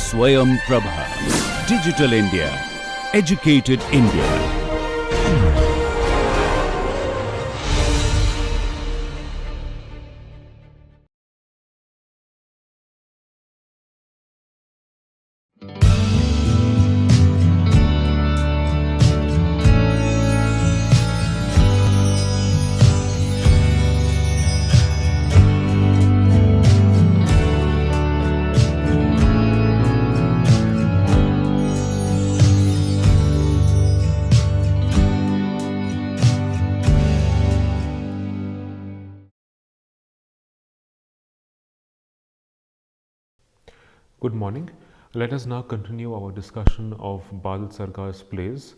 Swayam Prabha. Digital India. Educated India. Good morning. Let us now continue our discussion of Badal Sarkar's plays.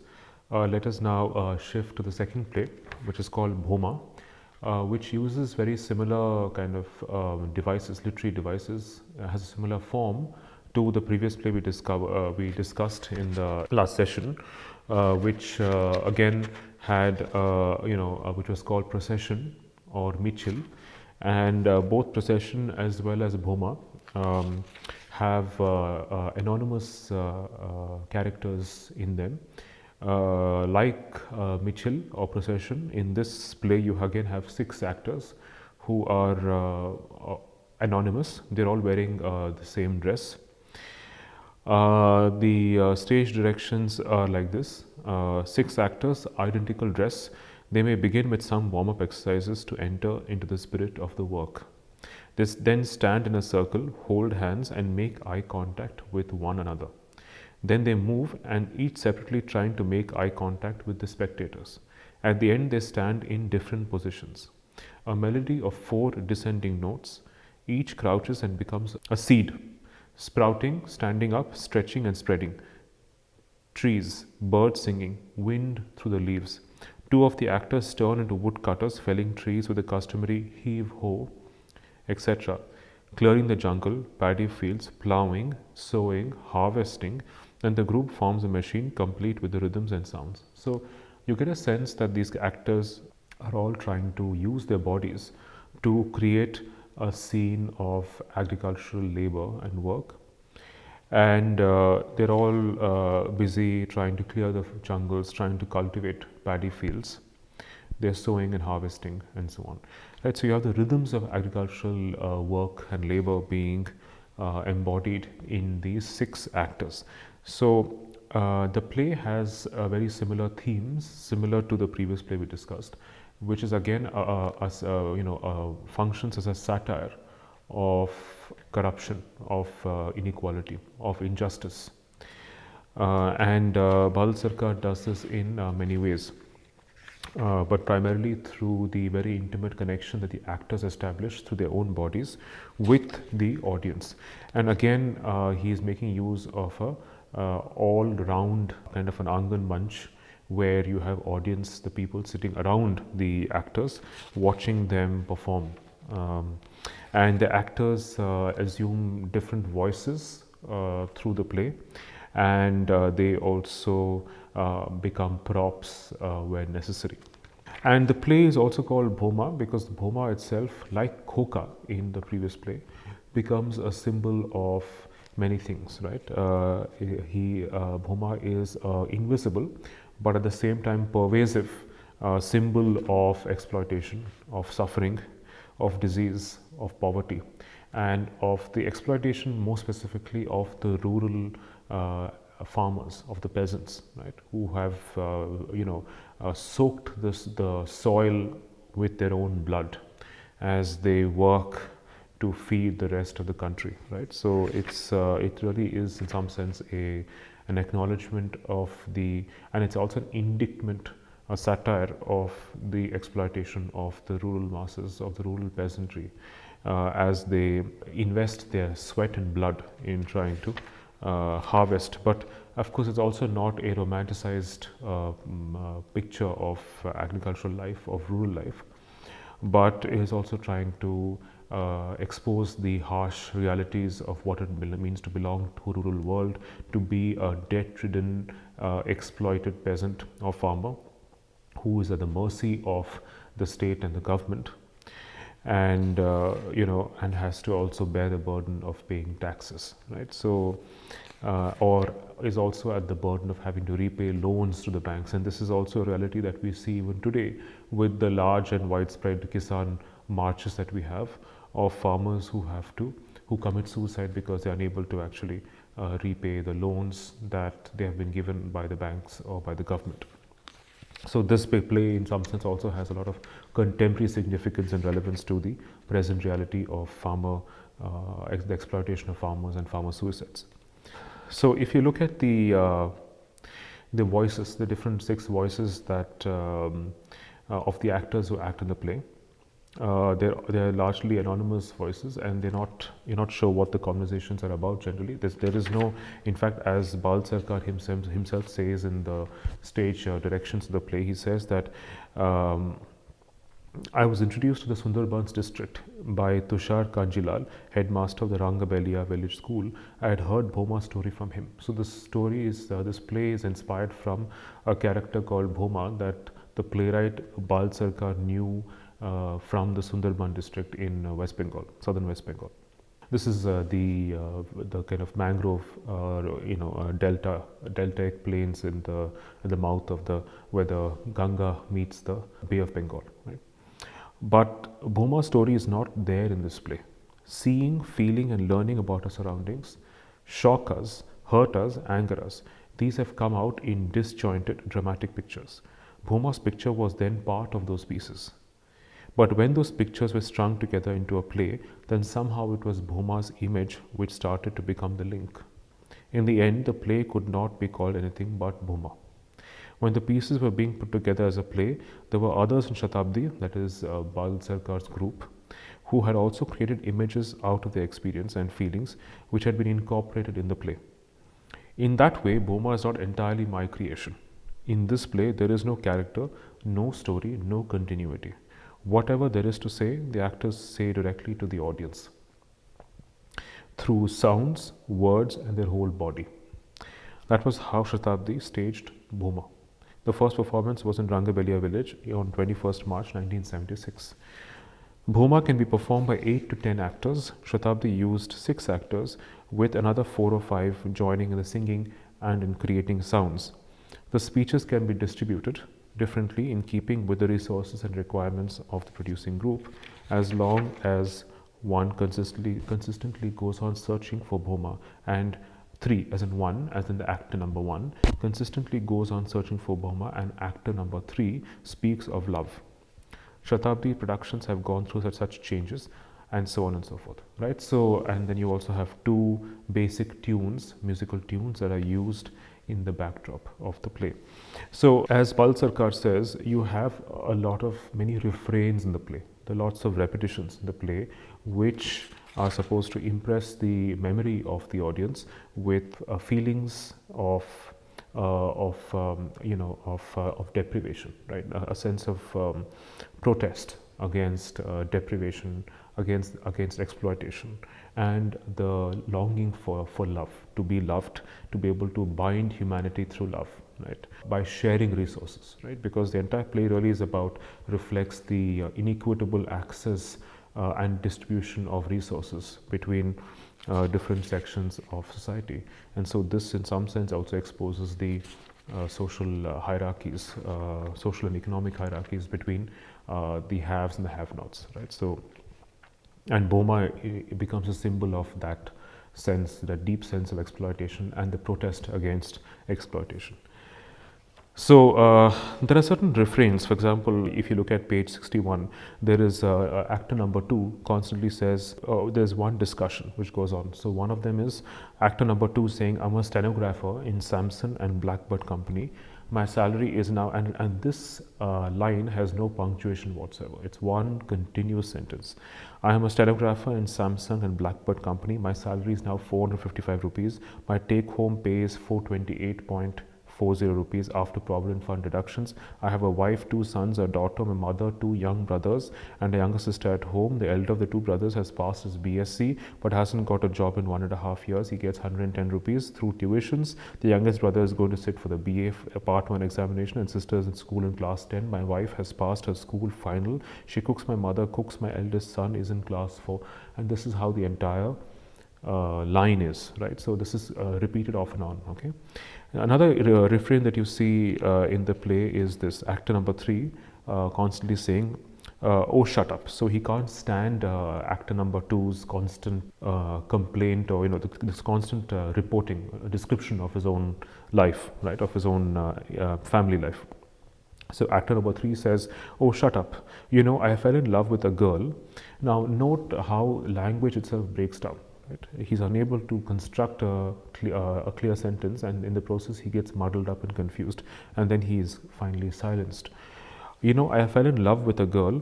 Let us now shift to the second play, which is called Bhoma, which uses very similar kind of devices, literary devices, has a similar form to the previous play we discussed in the last session, which again had, which was called Procession or Michil, and both Procession as well as Bhoma have anonymous characters in them. Like Mitchell or Procession, in this play you again have 6 actors who are anonymous. They're all wearing the same dress. The stage directions are like this. 6 actors, identical dress. They may begin with some warm-up exercises to enter into the spirit of the work. They then stand in a circle, hold hands and make eye contact with one another. Then they move and each separately trying to make eye contact with the spectators. At the end they stand in different positions. A melody of 4 descending notes. Each crouches and becomes a seed, sprouting, standing up, stretching and spreading. Trees, birds singing, wind through the leaves. 2 of the actors turn into woodcutters, felling trees with the customary heave-ho, etc., clearing the jungle, paddy fields, ploughing, sowing, harvesting, and the group forms a machine complete with the rhythms and sounds. So you get a sense that these actors are all trying to use their bodies to create a scene of agricultural labor and work, and they're all busy trying to clear the jungles, trying to cultivate paddy fields. They're sowing and harvesting and so on. Right, so you have the rhythms of agricultural work and labor being embodied in these 6 actors. So the play has very similar themes, similar to the previous play we discussed, which is again functions as a satire of corruption, of inequality, of injustice. And Badal Sarkar does this in many ways. But primarily through the very intimate connection that the actors establish through their own bodies with the audience. And again, he is making use of a all-round kind of an Angan Manch, where you have audience, the people sitting around the actors, watching them perform. And the actors assume different voices through the play, and they also become props where necessary. And the play is also called Bhoma because the Bhoma itself, like Khoka in the previous play, becomes a symbol of many things, right? Bhoma is invisible, but at the same time pervasive symbol of exploitation, of suffering, of disease, of poverty, and of the exploitation, more specifically of the rural farmers, of the peasants, right, who have soaked the soil with their own blood as they work to feed the rest of the country, right? So it really is in some sense an acknowledgement of and it's also an indictment, a satire of the exploitation of the rural masses, of the rural peasantry, as they invest their sweat and blood in trying to harvest. But of course, it's also not a romanticized picture of agricultural life, of rural life, but is also trying to expose the harsh realities of what it means to belong to a rural world, to be a debt-ridden, exploited peasant or farmer who is at the mercy of the state and the government. and and has to also bear the burden of paying taxes, right? So or is also at the burden of having to repay loans to the banks, and this is also a reality that we see even today with the large and widespread Kisan marches that we have of farmers who commit suicide because they are unable to actually repay the loans that they have been given by the banks or by the government. So this play in some sense also has a lot of contemporary significance and relevance to the present reality of the exploitation of farmers and farmer suicides. So if you look at the voices, the different 6 voices that of the actors who act in the play, they're largely anonymous voices, and you're not sure what the conversations are about generally. There is no, in fact, as Bal Sarkar himself says in the stage directions of the play, he says that I was introduced to the Sundarbans district by Tushar Kanjilal, headmaster of the Rangabelia village school. I had heard Bhoma's story from him. So this play is inspired from a character called Bhoma that the playwright Bal Sarkar knew from the Sundarban district in West Bengal, southern West Bengal. This is the kind of mangrove, deltaic plains in the mouth of where the Ganga meets the Bay of Bengal, right? But Bhoma's story is not there in this play. Seeing, feeling, and learning about our surroundings shock us, hurt us, anger us. These have come out in disjointed, dramatic pictures. Bhoma's picture was then part of those pieces. But when those pictures were strung together into a play, then somehow it was Bhoma's image which started to become the link. In the end, the play could not be called anything but Bhoma. When the pieces were being put together as a play, there were others in Shatabdi, that is Bal Sarkar's group, who had also created images out of their experience and feelings which had been incorporated in the play. In that way, Bhoma is not entirely my creation. In this play, there is no character, no story, no continuity. Whatever there is to say, the actors say directly to the audience through sounds, words, and their whole body. That was how Shatabdi staged Bhoma. The first performance was in Rangabelia village on 21st March 1976. Bhoma can be performed by 8 to 10 actors. Shatabdi used 6 actors with another 4 or 5 joining in the singing and in creating sounds. The speeches can be distributed differently in keeping with the resources and requirements of the producing group, as long as one consistently goes on searching for Bhoma, and 3, as in 1, as in the actor number 1, consistently goes on searching for Bhoma, and actor number 3 speaks of love. Shatabdi productions have gone through such changes, and so on and so forth, right? So, and then you also have 2 basic tunes, musical tunes that are used in the backdrop of the play. So, as Bal Sarkar says, you have many refrains in the play. There are lots of repetitions in the play, which are supposed to impress the memory of the audience with feelings of deprivation, right? A sense of protest against deprivation, against exploitation, and the longing for love, to be loved, to be able to bind humanity through love, right? By sharing resources, right? Because the entire play really reflects the inequitable access and distribution of resources between different sections of society. And so this in some sense also exposes the social hierarchies, social and economic hierarchies between the haves and the have-nots, right? So, and Bhoma becomes a symbol of that sense, that deep sense of exploitation and the protest against exploitation. So there are certain refrains. For example, if you look at page 61, there is actor number 2 constantly says, there's one discussion which goes on. So one of them is actor number 2 saying, I'm a stenographer in Samson and Blackbird Company. My salary is now, and this line has no punctuation whatsoever. It's one continuous sentence. I am a stenographer in Samsung and Blackbird Company. My salary is now 455 rupees. My take home pay is 428.4 40 rupees after provident fund deductions. I have a wife, 2 sons, a daughter, my mother, 2 young brothers, and a younger sister at home. The elder of the 2 brothers has passed his BSc but hasn't got a job in 1.5 years. He gets 110 rupees through tuitions. The youngest brother is going to sit for the BA Part 1 examination, and sister is in school in class 10. My wife has passed her school final. She cooks, my mother cooks, my eldest son is in class 4. And this is how the entire line is, right? So this is repeated off and on. Okay. Another refrain that you see in the play is this actor number 3 constantly saying, "Oh, shut up." So he can't stand actor number 2's constant complaint, or this constant reporting, description of his own life, right, of his own family life. So actor number 3 says, "Oh, shut up. I fell in love with a girl." Now note how language itself breaks down. Right? He's unable to construct a clear sentence, and in the process he gets muddled up and confused, and then he is finally silenced. "I fell in love with a girl."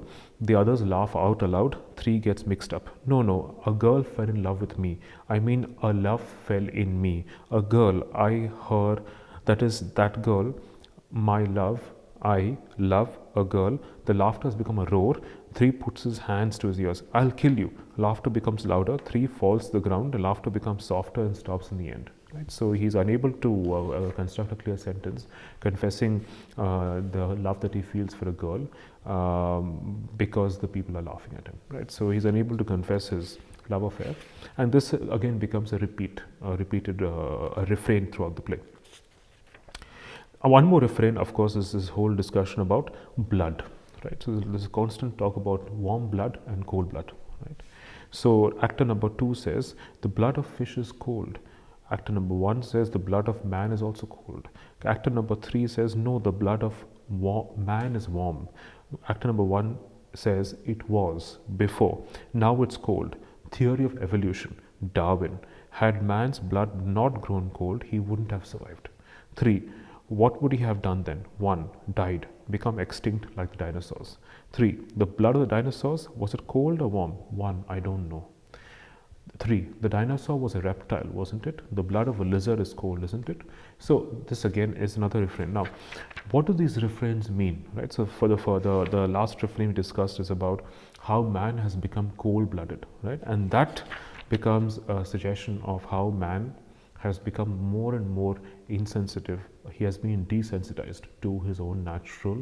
The others laugh out aloud. 3 gets mixed up. No, a girl fell in love with me. I mean, a love fell in me. A girl, her, that is that girl, my love, I love a girl. The laughter has become a roar. 3 puts his hands to his ears. "I'll kill you." Laughter becomes louder. 3 falls to the ground. The laughter becomes softer and stops in the end. Right? So he's unable to construct a clear sentence confessing the love that he feels for a girl because the people are laughing at him. Right? So he's unable to confess his love affair, and this again becomes a repeated refrain throughout the play. One more refrain, of course, is this whole discussion about blood. Right? So there's a constant talk about warm blood and cold blood. Right? So actor number 2 says, "The blood of fish is cold." Actor number 1 says, "The blood of man is also cold." Actor number 3 says, "No, the blood of man is warm." Actor number 1 says, "It was before, now it's cold." Theory of evolution, Darwin. Had man's blood not grown cold, he wouldn't have survived. 3. What would he have done then? 1. Died, become extinct like the dinosaurs. 3. The blood of the dinosaurs, was it cold or warm? 1. I don't know. 3. The dinosaur was a reptile, wasn't it? The blood of a lizard is cold, isn't it? So this again is another refrain. Now, what do these refrains mean? Right. So for the last refrain we discussed is about how man has become cold-blooded, right? And that becomes a suggestion of how man has become more and more insensitive. He has been desensitized to his own natural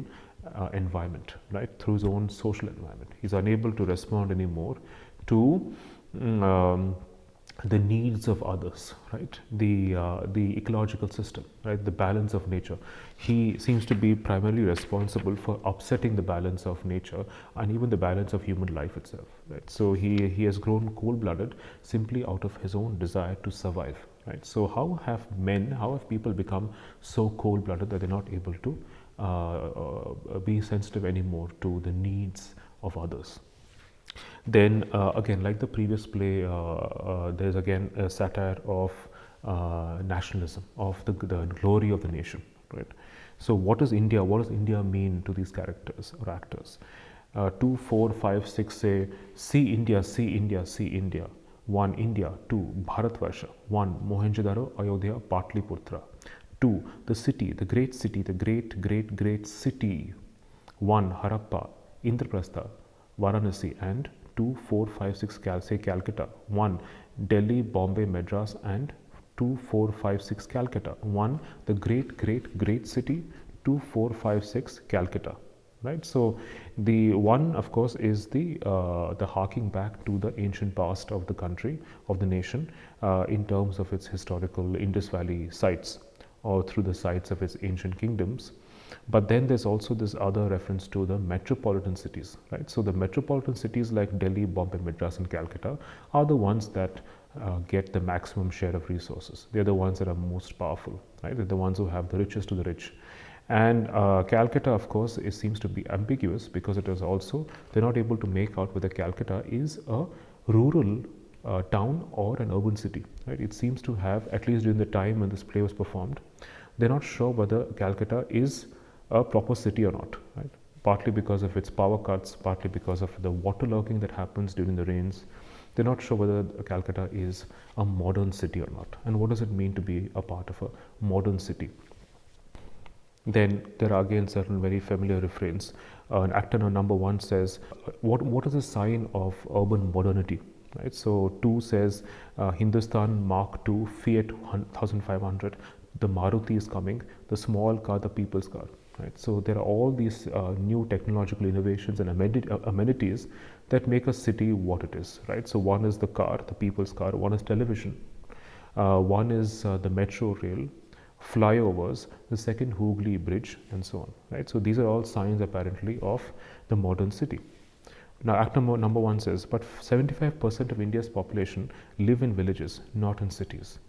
environment, right, through his own social environment. He's unable to respond anymore to the needs of others, right, the ecological system, right, the balance of nature. He seems to be primarily responsible for upsetting the balance of nature and even the balance of human life itself, right. So he has grown cold-blooded simply out of his own desire to survive. Right. So how have people become so cold-blooded that they're not able to be sensitive anymore to the needs of others? Then again, like the previous play, there's again a satire of nationalism, of the glory of the nation. Right. So what is India? What does India mean to these characters or actors? 2, 4, 5, 6 say, "See India, see India, see India." 1. India. 2. Bharatvarsha. 1. Mohenjo-daro, Ayodhya, Patliputra. 2. The city, the great city, the great city. 1. Harappa, Indraprastha, Varanasi, and 2, 4, 5, 6 say Calcutta. 1. Delhi, Bombay, Madras, and 2, 4, 5, 6 Calcutta. 1. The great city. 2, 4, 5, 6 Calcutta. Right. So the one, of course, is the harking back to the ancient past of the country, of the nation, in terms of its historical Indus Valley sites, or through the sites of its ancient kingdoms. But then there's also this other reference to the metropolitan cities, right? So the metropolitan cities like Delhi, Bombay, Madras, and Calcutta are the ones that get the maximum share of resources. They're the ones that are most powerful, right? They're the ones who have the richest of the rich. And Calcutta, of course, seems to be ambiguous because it is also, they're not able to make out whether Calcutta is a rural town or an urban city. Right? It seems to have, at least during the time when this play was performed, they're not sure whether Calcutta is a proper city or not. Right? Partly because of its power cuts, partly because of the waterlogging that happens during the rains. They're not sure whether Calcutta is a modern city or not. And what does it mean to be a part of a modern city? Then there are again certain very familiar refrains. Actor number 1 says, what is a sign of urban modernity? Right. So 2 says, Hindustan Mark II, Fiat 1500, the Maruti is coming, the small car, the people's car. Right. So there are all these new technological innovations and amenities that make a city what it is. Right. So one is the car, the people's car. One is television. One is the metro rail, flyovers, the second Hooghly Bridge, and so on. Right. So these are all signs apparently of the modern city. Now, actor number 1 says, but 75% of India's population live in villages, not in cities.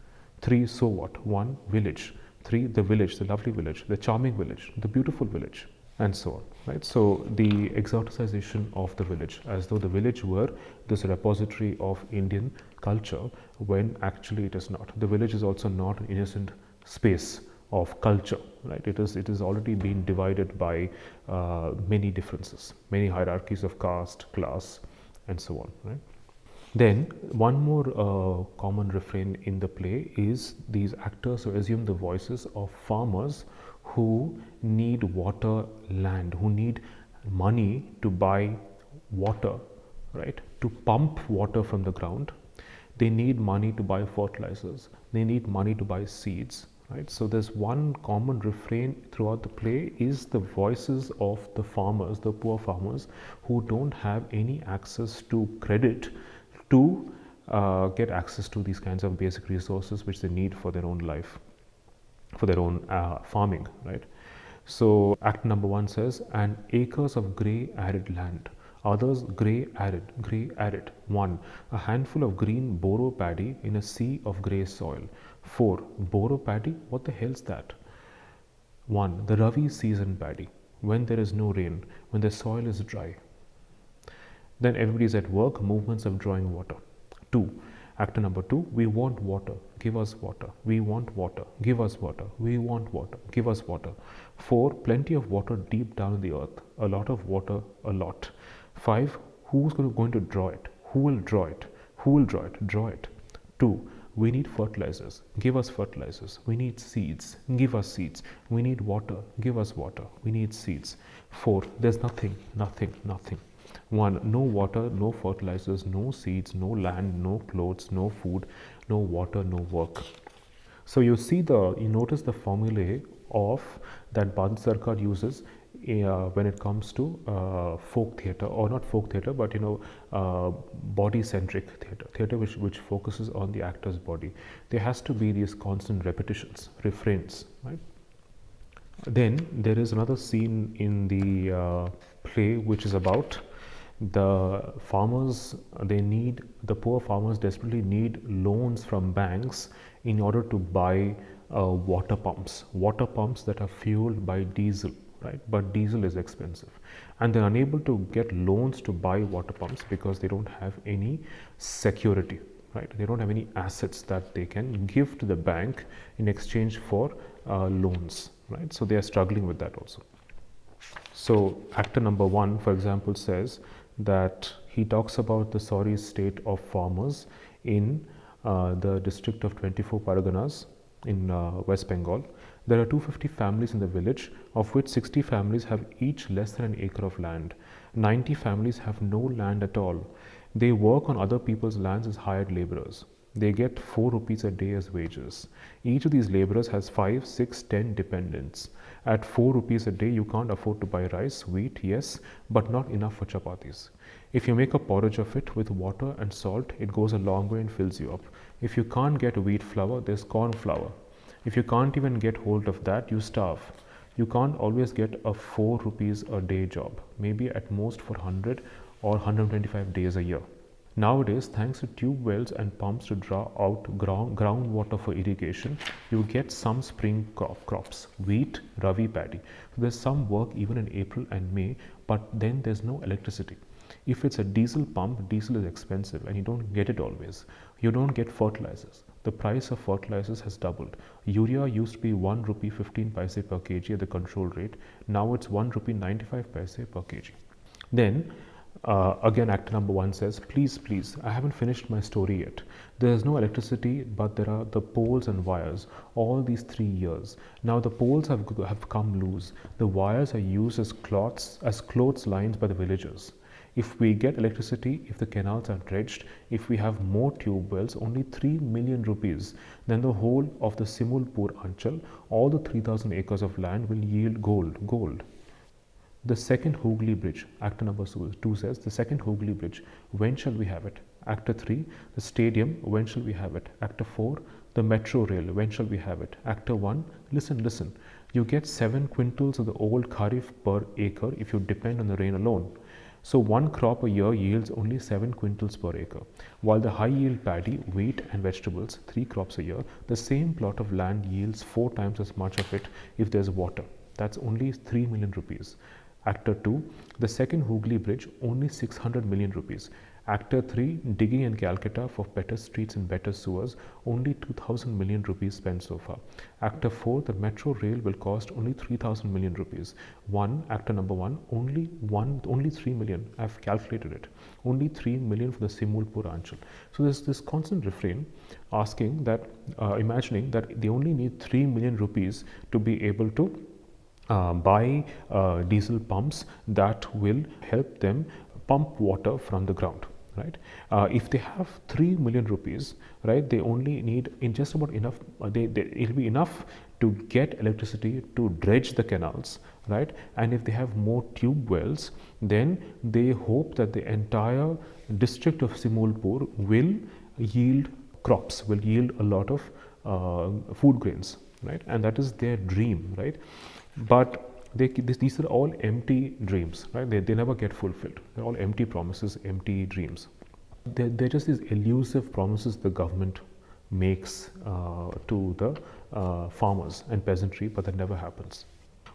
3, so what? 1, village. 3, the village, the lovely village, the charming village, the beautiful village, and so on. Right. So the exoticization of the village, as though the village were this repository of Indian culture, when actually it is not. The village is also not an innocent space of culture, right? It is already been divided by many differences, many hierarchies of caste, class, and so on, right? Then one more common refrain in the play is these actors who assume the voices of farmers who need water, land, who need money to buy water, right? To pump water from the ground. They need money to buy fertilizers. They need money to buy seeds. Right. So there's one common refrain throughout the play is the voices of the farmers, the poor farmers, who don't have any access to credit to get access to these kinds of basic resources which they need for their own life, for their own farming. Right. So act number 1 says, and acres of grey arid land. Others grey arid. 1, a handful of green boro paddy in a sea of grey soil. 4, boro paddy, what the hell's that? 1, the Ravi season paddy, when there is no rain, when the soil is dry. Then everybody is at work, movements of drawing water. 2, actor number 2, we want water, give us water. We want water, give us water. We want water, give us water. 4, plenty of water deep down in the earth, a lot of water, a lot. 5, who's going to draw it? Who will draw it? Who will draw it? Draw it. 2, we need fertilizers, give us fertilizers. We need seeds, give us seeds. We need water, give us water. We need seeds. 4, there's nothing. 1, no water, no fertilizers, no seeds, no land, no clothes, no food, no water, no work. So you notice the formulae of that Bharat Sarkar uses when it comes to folk theatre, or not folk theatre, but body-centric theatre which focuses on the actor's body. There has to be these constant repetitions, refrains, right? Then there is another scene in the play which is about the farmers. The poor farmers desperately need loans from banks in order to buy water pumps that are fueled by diesel. Right, but diesel is expensive, and they're unable to get loans to buy water pumps because they don't have any security. Right, they don't have any assets that they can give to the bank in exchange for loans. Right, so they are struggling with that also. So actor number 1, for example, says that he talks about the sorry state of farmers in the district of 24 Parganas in West Bengal. There are 250 families in the village, of which 60 families have each less than an acre of land. 90 families have no land at all. They work on other people's lands as hired laborers. They get 4 rupees a day as wages. Each of these laborers has 5, 6, 10 dependents. At 4 rupees a day, you can't afford to buy rice, wheat, yes, but not enough for chapatis. If you make a porridge of it with water and salt, it goes a long way and fills you up. If you can't get wheat flour, there's corn flour. If you can't even get hold of that, you starve. You can't always get a 4 rupees a day job, maybe at most for 100 or 125 days a year. Nowadays, thanks to tube wells and pumps to draw out groundwater for irrigation, you get some spring crops, wheat, ravi paddy. So there's some work even in April and May, but then there's no electricity. If it's a diesel pump, diesel is expensive and you don't get it always. You don't get fertilizers. The price of fertilizers has doubled. Urea used to be 1 rupee 15 paise per kg at the control rate. Now it's 1 rupee 95 paise per kg. Then Again, actor number 1 says, please, please, I haven't finished my story yet. There is no electricity, but there are the poles and wires all these 3 years. Now the poles have come loose. The wires are used as clothes lines by the villagers. If we get electricity, if the canals are dredged, if we have more tube wells, only 3 million rupees, then the whole of the Simulpur Anchal, all the 3,000 acres of land will yield gold. The second Hooghly Bridge, actor number 2 says, the second Hooghly Bridge, when shall we have it? Actor 3, the stadium, when shall we have it? Actor 4, the metro rail, when shall we have it? Actor 1, listen, you get 7 quintals of the old kharif per acre if you depend on the rain alone. So one crop a year yields only 7 quintals per acre. While the high yield paddy, wheat and vegetables, 3 crops a year, the same plot of land yields 4 times as much of it if there's water. That's only 3 million rupees. Actor 2, the second Hooghly Bridge, only 600 million rupees. Actor 3, digging in Calcutta for better streets and better sewers, only 2,000 million rupees spent so far. Actor 4, the metro rail will cost only 3,000 million rupees. Actor number 1, only 3 million. I've calculated it. Only 3 million for the Simulpur Anchal. So there's this constant refrain asking that, imagining that they only need 3 million rupees to be able to buy diesel pumps that will help them pump water from the ground, right? If they have 3 million rupees, right, they only need in just about enough, it'll be enough to get electricity to dredge the canals, right? And if they have more tube wells, then they hope that the entire district of Simulpur will yield crops, will yield a lot of food grains, right? And that is their dream, right? But these are all empty dreams, right? They never get fulfilled. They're all empty promises, empty dreams. They're just these elusive promises the government makes to the farmers and peasantry, but that never happens.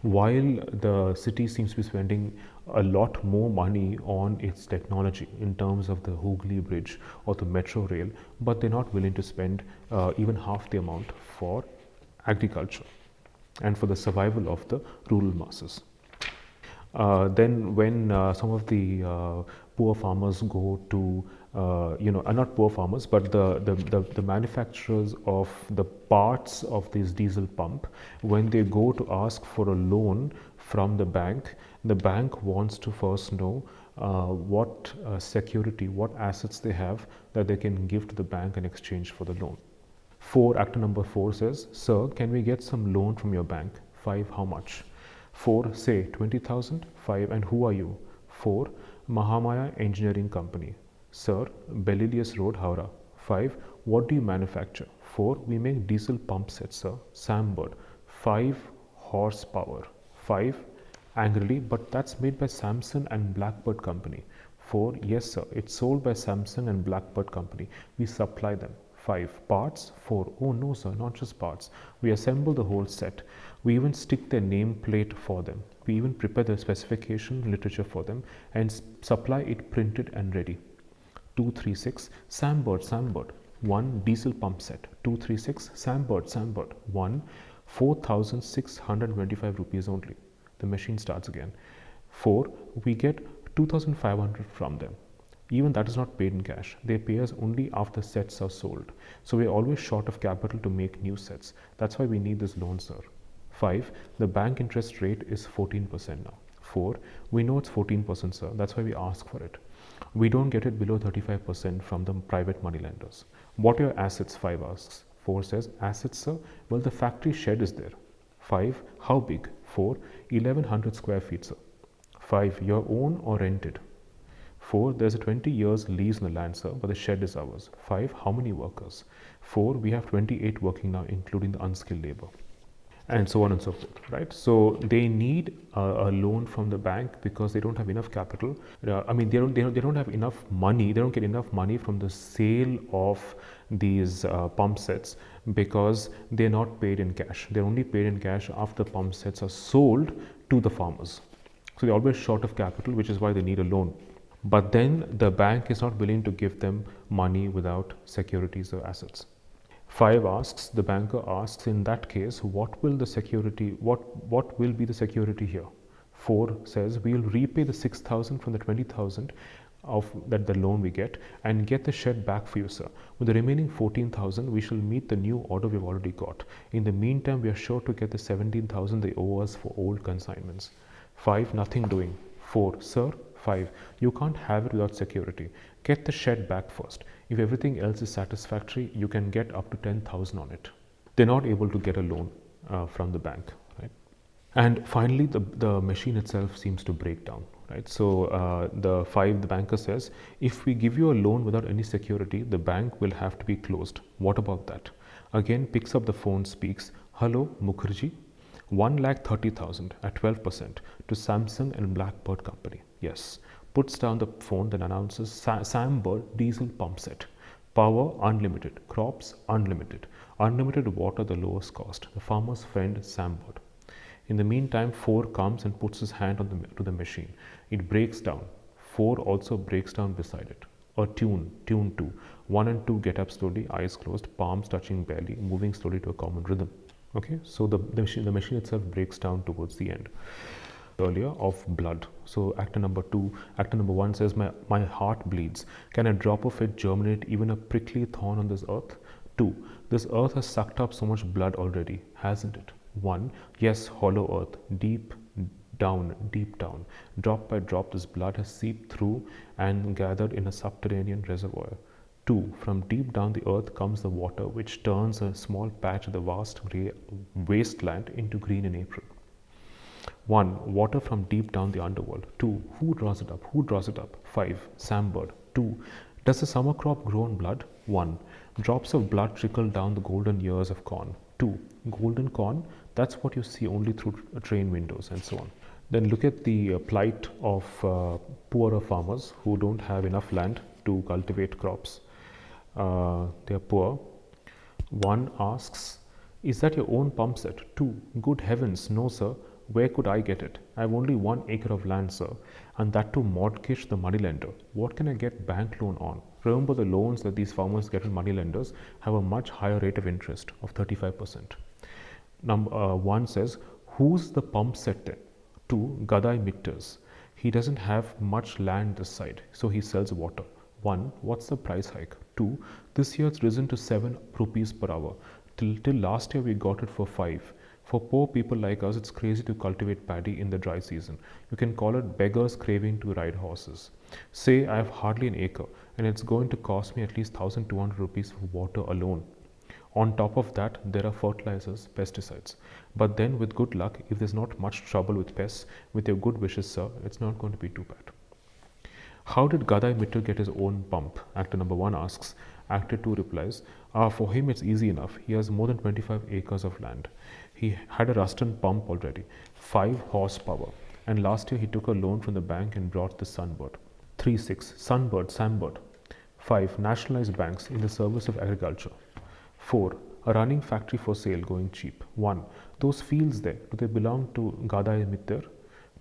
While the city seems to be spending a lot more money on its technology in terms of the Hooghly Bridge or the metro rail, but they're not willing to spend even half the amount for agriculture and for the survival of the rural masses. Then when some of the poor farmers go to, not poor farmers, but the manufacturers of the parts of this diesel pump, when they go to ask for a loan from the bank wants to first know what security, what assets they have that they can give to the bank in exchange for the loan. Actor number 4 says, sir, can we get some loan from your bank? 5, how much? 4, say 20,000. 5, and who are you? 4, Mahamaya Engineering Company. Sir, Belilius Road, Howrah. 5, what do you manufacture? 4, we make diesel pump sets, sir. Sambird. 5 horsepower. 5, angrily, but that's made by Samson and Blackbird Company. 4, yes sir, it's sold by Samson and Blackbird Company. We supply them. 5, parts. 4, oh no sir, not just parts. We assemble the whole set. We even stick their nameplate for them. We even prepare the specification literature for them and supply it printed and ready. 236, Sambird. 1, diesel pump set. 236, Sambird. 1, 4,625 rupees only. The machine starts again. 4, we get 2,500 from them. Even that is not paid in cash. They pay us only after sets are sold. So we are always short of capital to make new sets. That's why we need this loan, sir. 5, the bank interest rate is 14% now. 4, we know it's 14%, sir. That's why we ask for it. We don't get it below 35% from the private money lenders. What are your assets? 5 asks. 4 says, assets, sir? Well, the factory shed is there. 5, how big? 4, 1100 square feet, sir. 5, your own or rented? 4, there's a 20 years lease on the land, sir, but the shed is ours. 5, how many workers? 4, we have 28 working now, including the unskilled labor. And so on and so forth, right? So they need a loan from the bank because they don't have enough capital. They don't have enough money. They don't get enough money from the sale of these pump sets because they're not paid in cash. They're only paid in cash after the pump sets are sold to the farmers. So they're always short of capital, which is why they need a loan. But then the bank is not willing to give them money without securities or assets. 5 asks, the banker asks, in that case, what will be the security here? 4 says we will repay the 6,000 from the 20,000 of that the loan we get and get the shed back for you, sir. With the remaining 14,000, we shall meet the new order we've already got. In the meantime, we are sure to get the 17,000 they owe us for old consignments. 5. Nothing doing. 4. Sir. 5. You can't have it without security. Get the shed back first. If everything else is satisfactory, you can get up to 10,000 on it. They're not able to get a loan from the bank, right? And finally, the machine itself seems to break down, right? So the banker says, if we give you a loan without any security, the bank will have to be closed. What about that? Again, picks up the phone, speaks, hello, Mukherjee, 1,30,000 at 12% to Samsung and Blackbird Company. Yes. Puts down the phone, then announces Sambird diesel pump set. Power unlimited, crops unlimited, unlimited water the lowest cost. The farmer's friend Sambird. In the meantime, 4 comes and puts his hand to the machine. It breaks down. 4 also breaks down beside it. A tune 2. 1 and 2 get up slowly, eyes closed, palms touching belly, moving slowly to a common rhythm. Okay, so the machine itself breaks down towards the end. Earlier of blood. So actor number 1 says, my heart bleeds. Can a drop of it germinate even a prickly thorn on this earth? 2. This earth has sucked up so much blood already, hasn't it? 1. Yes, hollow earth, deep down. Drop by drop this blood has seeped through and gathered in a subterranean reservoir. 2. From deep down the earth comes the water which turns a small patch of the vast grey wasteland into green in April. 1. Water from deep down the underworld. 2. Who draws it up? 5. Sambird. 2. Does the summer crop grow in blood? 1. Drops of blood trickle down the golden ears of corn. 2. Golden corn, that's what you see only through train windows and so on. Then look at the plight of poorer farmers who don't have enough land to cultivate crops. They are poor. 1 asks, is that your own pump set? 2. Good heavens, no sir. Where could I get it? I have only 1 acre of land, sir, and that to mortgage the moneylender. What can I get bank loan on? Remember, the loans that these farmers get from moneylenders have a much higher rate of interest of 35%. Number 1 says, who's the pump set then? 2. Gadai Mitters. He doesn't have much land this side, so he sells water. 1. What's the price hike? 2. This year it's risen to 7 rupees per hour. Till last year we got it for 5. For poor people like us, it's crazy to cultivate paddy in the dry season. You can call it beggars craving to ride horses. Say I have hardly an acre and it's going to cost me at least 1,200 rupees for water alone. On top of that, there are fertilizers, pesticides. But then with good luck, if there's not much trouble with pests, with your good wishes, sir, it's not going to be too bad. How did Gadai Mitter get his own pump? Actor number 1 asks. Actor 2 replies, for him it's easy enough. He has more than 25 acres of land. He had a Ruston pump already, 5 horsepower. And last year he took a loan from the bank and brought the Sunbird. 3.6. Sunbird, Sambird. 5. Nationalized banks in the service of agriculture. 4. A running factory for sale going cheap. 1. Those fields there, do they belong to Gadai Mitter?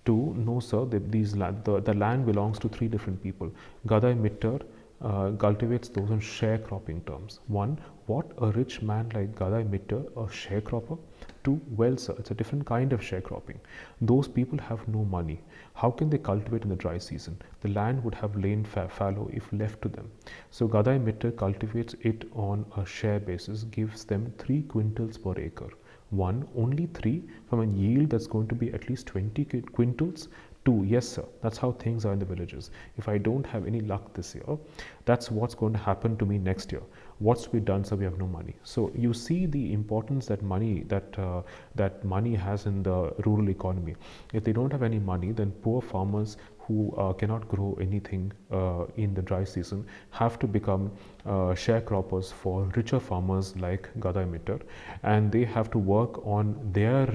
2. No sir, the land belongs to 3 different people. Gadai Mitter cultivates those on sharecropping terms. 1. What? A rich man like Gadai Mitter, a sharecropper? 2. Well sir, it's a different kind of sharecropping. Those people have no money. How can they cultivate in the dry season? The land would have lain fallow if left to them. So Gadai Mitter cultivates it on a share basis, gives them 3 quintals per acre. 1. Only 3 from a yield that's going to be at least 20 quintals? 2. Yes sir, that's how things are in the villages. If I don't have any luck this year, that's what's going to happen to me next year. What's to be done, sir? We have no money. So you see the importance that money has in the rural economy. If they don't have any money, then poor farmers who cannot grow anything in the dry season have to become sharecroppers for richer farmers like Gadai Mitter, and they have to work on their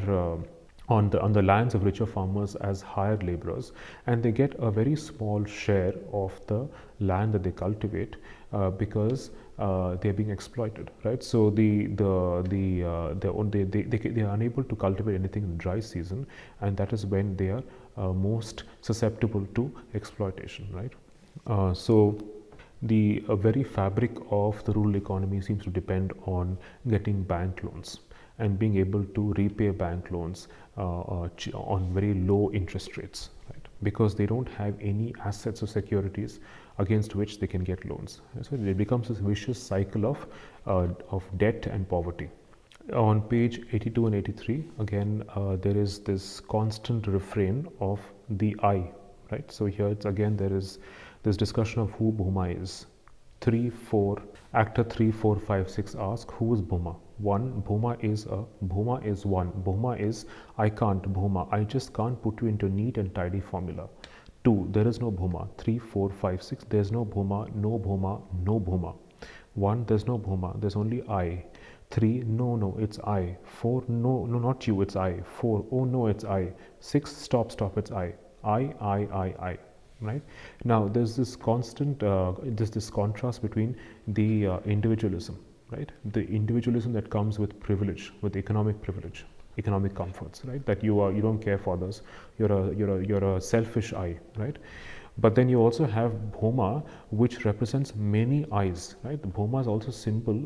on the lands of richer farmers as hired laborers, and they get a very small share of the land that they cultivate because they are being exploited, right? So they are unable to cultivate anything in the dry season, and that is when they are most susceptible to exploitation, right? So the very fabric of the rural economy seems to depend on getting bank loans. and being able to repay bank loans on very low interest rates, right? Because they don't have any assets or securities against which they can get loans. So it becomes this vicious cycle of debt and poverty. On page 82 and 83, again, there is this constant refrain of the I, right? So here it's again, there is this discussion of who Bhoma is. 3, 4, actor 3, 4, 5, 6 ask, who is Bhoma? 1, Bhoma is 1. Bhoma is, I can't, Bhoma, I just can't put you into a neat and tidy formula. 2, there is no Bhoma. 3, 4, 5, 6, there's no Bhoma, no Bhoma, no Bhoma. 1, there's no Bhoma, there's only I. 3, no, it's I. 4, no, not you, it's I. 4, oh no, it's I. 6, stop, it's I. I. Right now, there's this constant, this contrast between the individualism, right? The individualism that comes with privilege, with economic privilege, economic comforts, right? That you don't care for others. You're a selfish I, right? But then you also have Bhoma, which represents many eyes, right? The Bhoma is also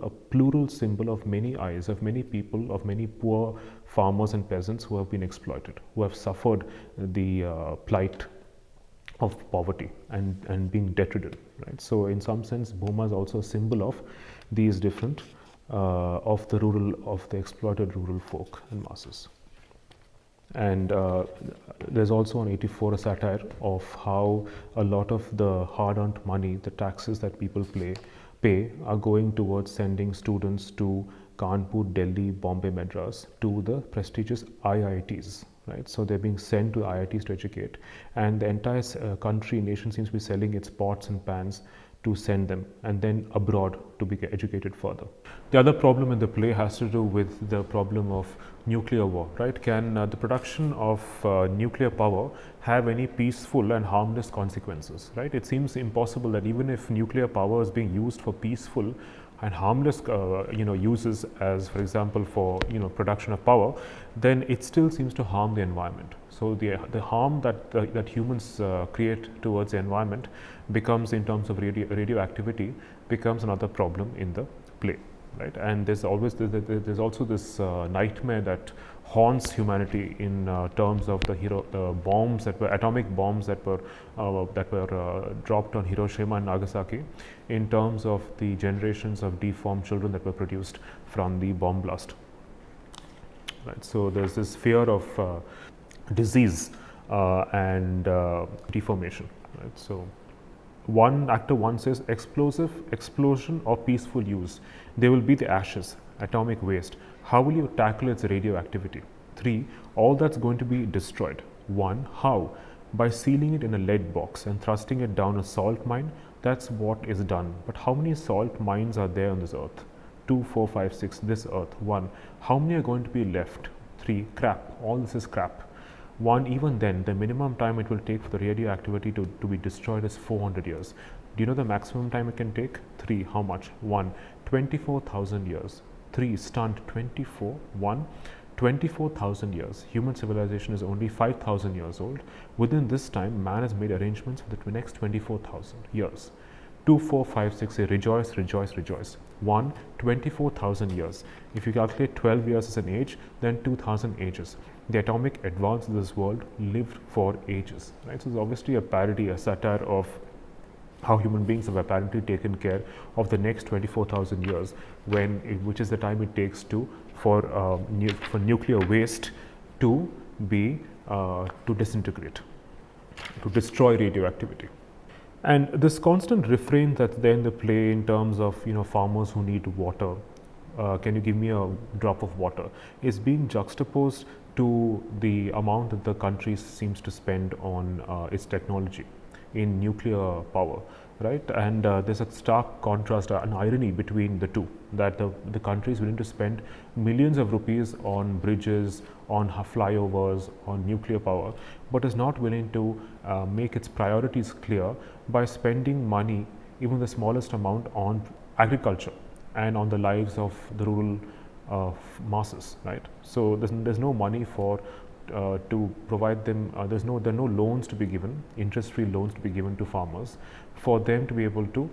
a plural symbol of many eyes, of many people, of many poor farmers and peasants who have been exploited, who have suffered the plight of poverty and being debt-ridden, right? So in some sense, Bhoma is also a symbol of these different of the exploited rural folk and masses. And there's also on 84 a satire of how a lot of the hard-earned money, the taxes that people pay are going towards sending students to Kanpur, Delhi, Bombay, Madras, to the prestigious IITs. Right, so they're being sent to IITs to educate, and the entire nation seems to be selling its pots and pans to send them, and then abroad to be educated further. The other problem in the play has to do with the problem of nuclear war. Right? Can the production of nuclear power have any peaceful and harmless consequences? Right? It seems impossible that even if nuclear power is being used for peaceful and harmless uses, as for example for production of power, then it still seems to harm the environment. So the harm that humans create towards the environment becomes, in terms of radioactivity, becomes another problem in the play, right? And there's also this nightmare that haunts humanity in terms of the atomic bombs that were dropped on Hiroshima and Nagasaki, in terms of the generations of deformed children that were produced from the bomb blast. Right. So there's this fear of disease and deformation. Right. So actor 1 says, explosive, explosion or peaceful use, there will be the ashes, atomic waste. How will you tackle its radioactivity? 3, all that's going to be destroyed. 1, how? By sealing it in a lead box and thrusting it down a salt mine. That's what is done. But how many salt mines are there on this earth? 2, 4, 5, 6, this earth. 1, how many are going to be left? 3, crap, all this is crap. 1, even then, the minimum time it will take for the radioactivity to be destroyed is 400 years. Do you know the maximum time it can take? 3, how much? 1, 24,000 years. 3, stunned, 24, 1, 24,000 years. Human civilization is only 5,000 years old. Within this time, man has made arrangements for the next 24,000 years. 2, 4, 5, 6 say rejoice, rejoice, rejoice. 1, 24,000 years. If you calculate 12 years as an age, then 2,000 ages. The atomic advance of this world lived for ages. Right? So it's obviously a parody, a satire of how human beings have apparently taken care of the next 24,000 years, which is the time it takes for nuclear waste to disintegrate, to destroy radioactivity. And this constant refrain that's there in the play in terms of farmers who need water, can you give me a drop of water, is being juxtaposed to the amount that the country seems to spend on its technology in nuclear power, right? And there's a stark contrast, an irony between the two, that the country is willing to spend millions of rupees on bridges, on flyovers, on nuclear power, but is not willing to make its priorities clear by spending money, even the smallest amount, on agriculture and on the lives of the rural masses, right? So there's no money to provide them. There are no loans to be given, interest-free loans to be given to farmers, for them to be able to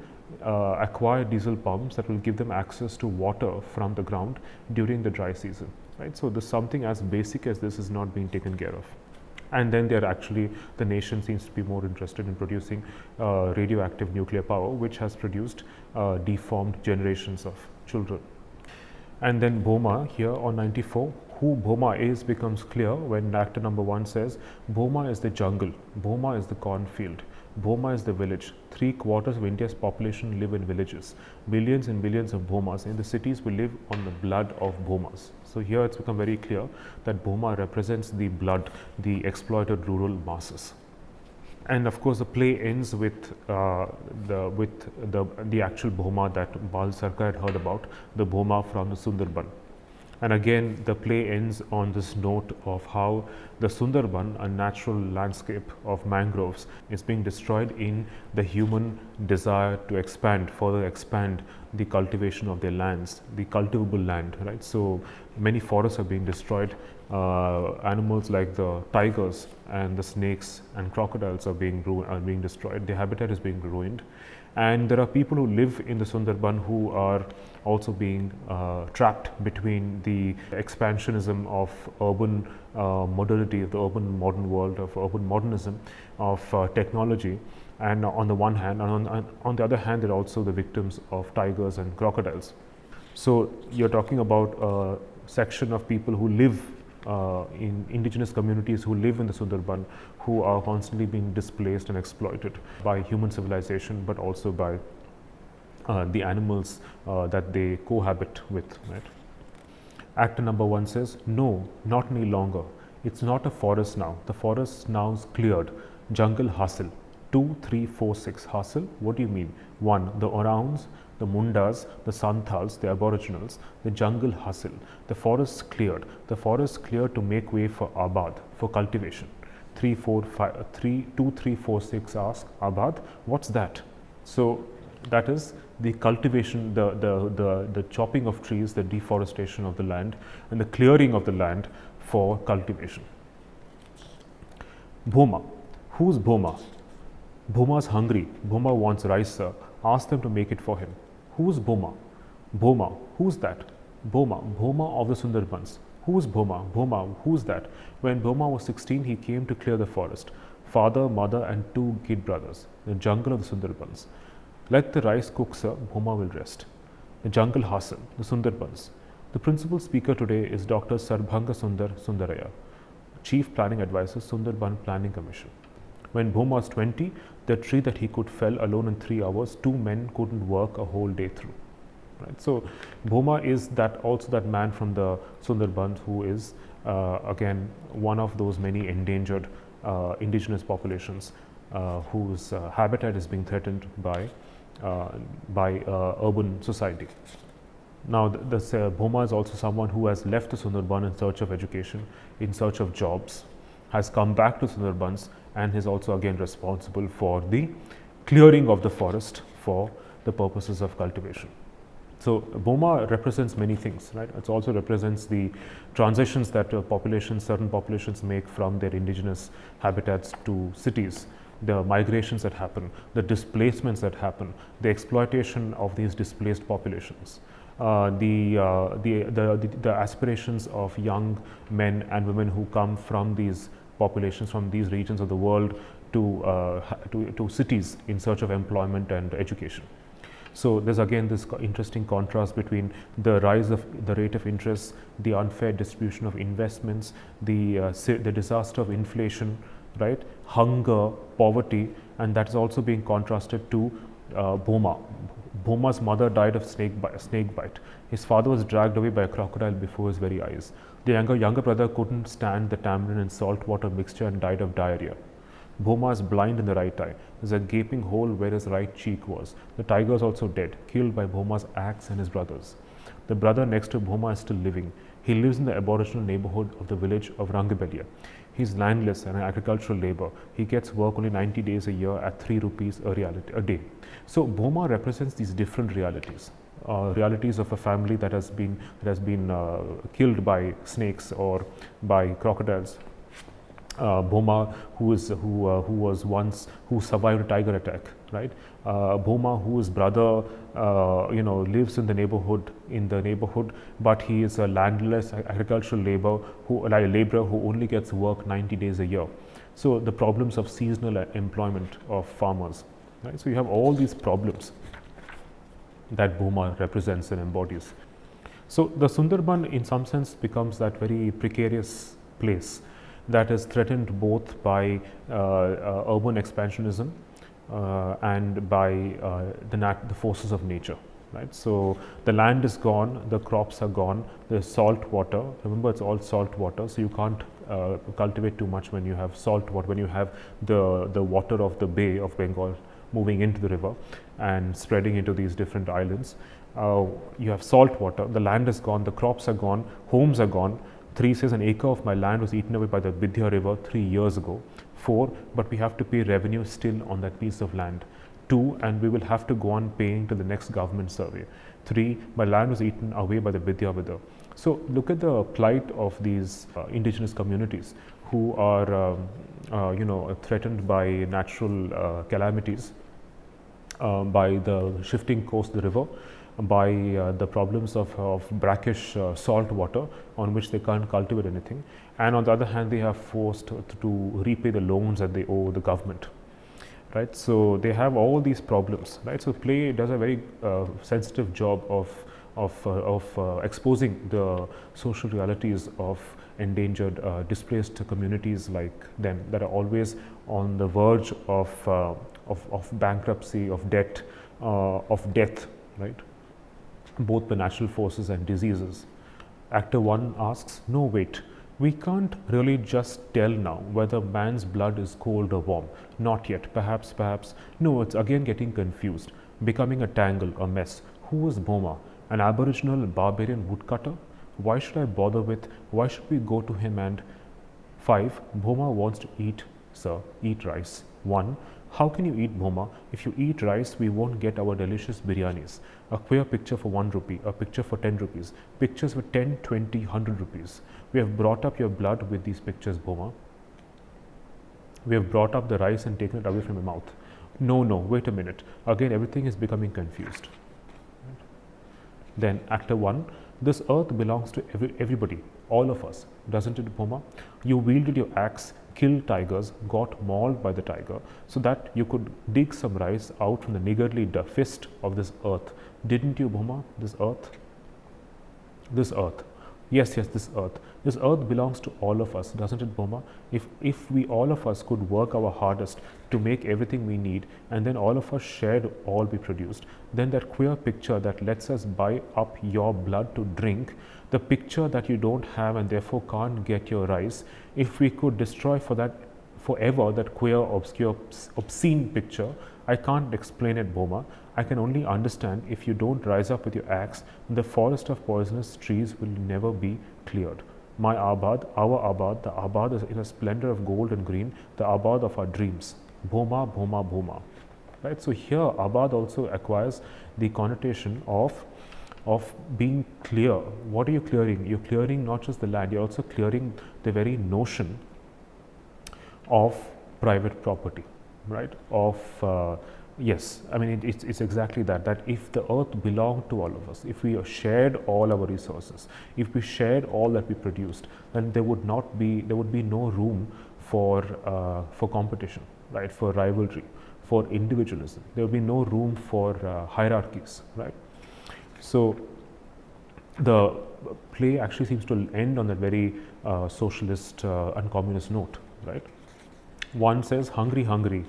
acquire diesel pumps that will give them access to water from the ground during the dry season. right? So this something as basic as this is not being taken care of. And then the nation seems to be more interested in producing radioactive nuclear power, which has produced deformed generations of children. And then Bhoma here on 94, who Bhoma is becomes clear when actor number 1 says, Bhoma is the jungle, Bhoma is the cornfield, Bhoma is the village. 3/4 of India's population live in villages. Billions and billions of Bhomas in the cities will live on the blood of Bhomas. So here it's become very clear that Bhoma represents the blood, the exploited rural masses. And of course, the play ends with the actual Bhoma that Bal Sarkar had heard about, the Bhoma from the Sundarban. And again, the play ends on this note of how the Sundarban, a natural landscape of mangroves, is being destroyed in the human desire to further expand the cultivation of their lands, the cultivable land, right? So many forests are being destroyed. Animals like the tigers and the snakes and crocodiles are being destroyed. Their habitat is being ruined. And there are people who live in the Sundarban who are also being trapped between the expansionism of urban modernity, of the urban modern world, of urban modernism, of technology, and on the one hand, and on the other hand, they're also the victims of tigers and crocodiles. So you're talking about a section of people who live in indigenous communities who live in the Sundarban, who are constantly being displaced and exploited by human civilization, but also by the animals that they cohabit with, right? Actor number 1 says, no, not any longer. It's not a forest now. The forest now is cleared. Jungle hasil. 2, 3, 4, 6 hasil. What do you mean? 1, the Orans, the Mundas, the Santals, the Aboriginals, the jungle hasil. The forests cleared. The forests cleared to make way for Abad, for cultivation. 2, 3, 4, 6 ask Abad, what's that? So that is the cultivation, the chopping of trees, the deforestation of the land, and the clearing of the land for cultivation. Bhoma. Who's Bhoma? Bhoma's hungry. Bhoma wants rice, sir. Ask them to make it for him. Who's Bhoma? Bhoma. Who's that? Bhoma. Bhoma of the Sundarbans. Who's Bhoma? Bhoma. Who's that? When Bhoma was 16, he came to clear the forest. Father, mother, and 2 kid brothers. The jungle of the Sundarbans. Let the rice cook, sir. Bhoma will rest. The jungle hasil, the Sundarbans. The principal speaker today is Dr. Sarbhanga Sundar Sundaraya, Chief Planning Advisor, Sundarban Planning Commission. When Bhoma was 20, the tree that he could fell alone in 3 hours, 2 men couldn't work a whole day through. Right? So Bhoma is that man from the Sundarbans who is again one of those many endangered indigenous populations whose habitat is being threatened by urban society. Now, Bhoma is also someone who has left the Sundarban in search of education, in search of jobs, has come back to Sundarbans, and is also again responsible for the clearing of the forest for the purposes of cultivation. So Bhoma represents many things, right? It also represents the transitions that certain populations make from their indigenous habitats to cities, the migrations that happen, the displacements that happen, the exploitation of these displaced populations, the aspirations of young men and women who come from these populations, from these regions of the world to cities in search of employment and education. So there's again this interesting contrast between the rise of the rate of interest, the unfair distribution of investments, the disaster of inflation, right, hunger, poverty, and that is also being contrasted to Bhoma. Bhoma's mother died of snake bite. His father was dragged away by a crocodile before his very eyes. The younger brother couldn't stand the tamarind and salt water mixture and died of diarrhea. Bhoma is blind in the right eye. There's a gaping hole where his right cheek was. The tiger is also dead, killed by Bhoma's axe and his brothers. The brother next to Bhoma is still living. He lives in the aboriginal neighborhood of the village of Rangabelia. He's landless and an agricultural labor. He gets work only 90 days a year at 3 rupees a day. So Bhoma represents these different realities. Realities of a family that has been killed by snakes or by crocodiles, Bhoma, who survived a tiger attack, right? Bhoma, whose brother, lives in the neighborhood, but he is a landless agricultural laborer who only gets work 90 days a year. So the problems of seasonal employment of farmers, right? So you have all these problems that Bhoma represents and embodies. So the Sundarban, in some sense, becomes that very precarious place that is threatened both by urban expansionism and by the forces of nature. Right, so the land is gone, the crops are gone. There's salt water. Remember, it's all salt water, so you can't cultivate too much when you have salt water. When you have the water of the Bay of Bengal moving into the river and spreading into these different islands, you have salt water. The land is gone, the crops are gone, homes are gone. 3 says an acre of my land was eaten away by the Vidya river 3 years ago. 4, but we have to pay revenue still on that piece of land. 2, and we will have to go on paying till the next government survey. 3, my land was eaten away by the Vidya river. So look at the plight of these indigenous communities who are threatened by natural calamities, by the shifting course of the river, by the problems of brackish salt water on which they can't cultivate anything, and on the other hand they are forced to repay the loans that they owe the government, right? So they have all these problems, right? So play does a very sensitive job of exposing the social realities of endangered, displaced communities like them that are always on the verge of bankruptcy, of debt, of death, right? Both by natural forces and diseases. Actor 1 asks, no wait, we can't really just tell now whether man's blood is cold or warm. Not yet, perhaps. No, it's again getting confused, becoming a tangle, a mess. Who is Bhoma? An aboriginal barbarian woodcutter? Why should I bother with, why should we go to him? And 5, Bhoma wants to eat, sir, eat rice. 1, how can you eat Bhoma? If you eat rice, we won't get our delicious biryanis. A queer picture for 1 rupee, a picture for 10 rupees, pictures for 10, 20, 100 rupees. We have brought up your blood with these pictures, Bhoma. We have brought up the rice and taken it away from your mouth. No, wait a minute. Again, everything is becoming confused. Then actor 1, this earth belongs to everybody, all of us, doesn't it, Bhoma? You wielded your axe, killed tigers, got mauled by the tiger, so that you could dig some rice out from the niggardly fist of this earth. Didn't you, Bhoma? This earth? This earth. Yes, this earth. This earth belongs to all of us, doesn't it, Bhoma? If we all of us could work our hardest to make everything we need, and then all of us shared all we produced, then that queer picture that lets us buy up your blood to drink, the picture that you don't have and therefore can't get your rice, if we could destroy forever that queer, obscure, obscene picture, I can't explain it, Bhoma. I can only understand if you don't rise up with your axe, the forest of poisonous trees will never be cleared. My Abad, our Abad, the Abad is in a splendor of gold and green, the Abad of our dreams. Bhoma, Bhoma, Bhoma. Right? So here Abad also acquires the connotation of being clear. What are you clearing? You're clearing not just the land, you're also clearing the very notion of private property, right? Yes, I mean it's exactly that if the earth belonged to all of us, if we shared all our resources, if we shared all that we produced, then there would be no room for competition, right? For rivalry, for individualism. There would be no room for hierarchies, right? So the play actually seems to end on that very socialist and communist note, right? 1 says, hungry, hungry.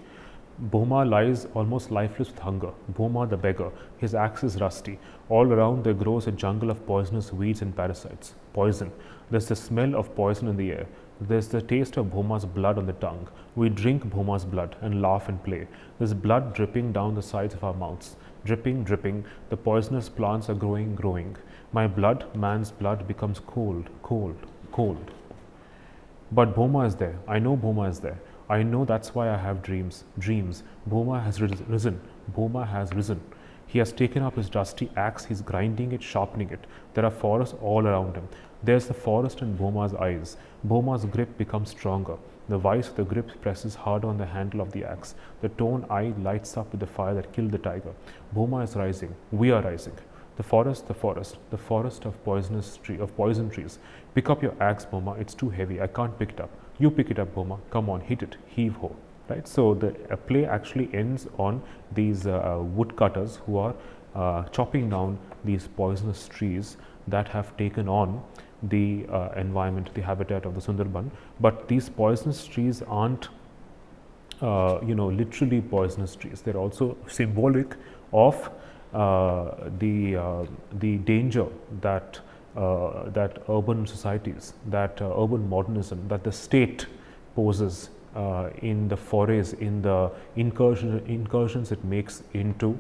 Bhoma lies almost lifeless with hunger. Bhoma the beggar, his axe is rusty. All around there grows a jungle of poisonous weeds and parasites. Poison. There's the smell of poison in the air. There's the taste of Bhoma's blood on the tongue. We drink Bhoma's blood and laugh and play. There's blood dripping down the sides of our mouths. Dripping, dripping. The poisonous plants are growing, growing. My blood, man's blood, becomes cold, cold, cold. But Bhoma is there. I know Bhoma is there. I know that's why I have dreams. Dreams. Bhoma has risen. Bhoma has risen. He has taken up his dusty axe. He's grinding it, sharpening it. There are forests all around him. There's the forest in Bhoma's eyes. Bhoma's grip becomes stronger. The vice of the grip presses hard on the handle of the axe. The torn eye lights up with the fire that killed the tiger. Bhoma is rising. We are rising. The forest, the forest, the forest of poison trees. Pick up your axe, Bhoma. It's too heavy. I can't pick it up. You pick it up, Bhoma. Come on, hit it. Heave ho. Right. So the play actually ends on these woodcutters who are chopping down these poisonous trees that have taken on the environment, the habitat of the Sundarban. But these poisonous trees aren't, literally poisonous trees. They're also symbolic of the danger that that urban societies, that urban modernism, that the state poses in the forays, in the incursions it makes into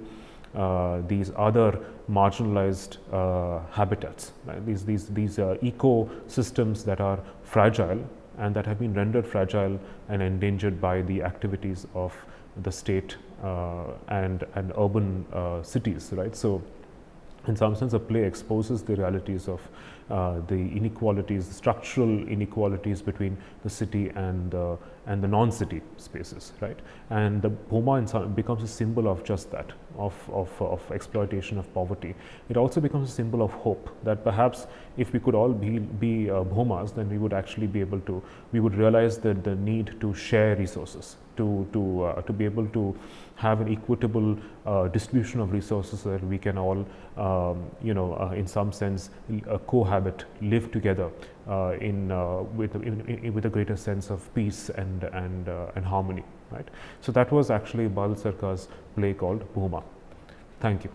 these other marginalized habitats, right? These ecosystems that are fragile and that have been rendered fragile and endangered by the activities of the state and urban cities, right? So in some sense, the play exposes the realities of the inequalities, the structural inequalities between the city and the non-city spaces, right? And the Bhoma becomes a symbol of just that, of exploitation, of poverty. It also becomes a symbol of hope, that perhaps if we could all be Bhomas, then we would actually be able to, we would realize that the need to share resources, to be able to have an equitable distribution of resources, so that we can all, in some sense, cohabit, live together with a greater sense of peace and harmony, right? So that was actually Badal Sarkar's play called Bhoma. Thank you.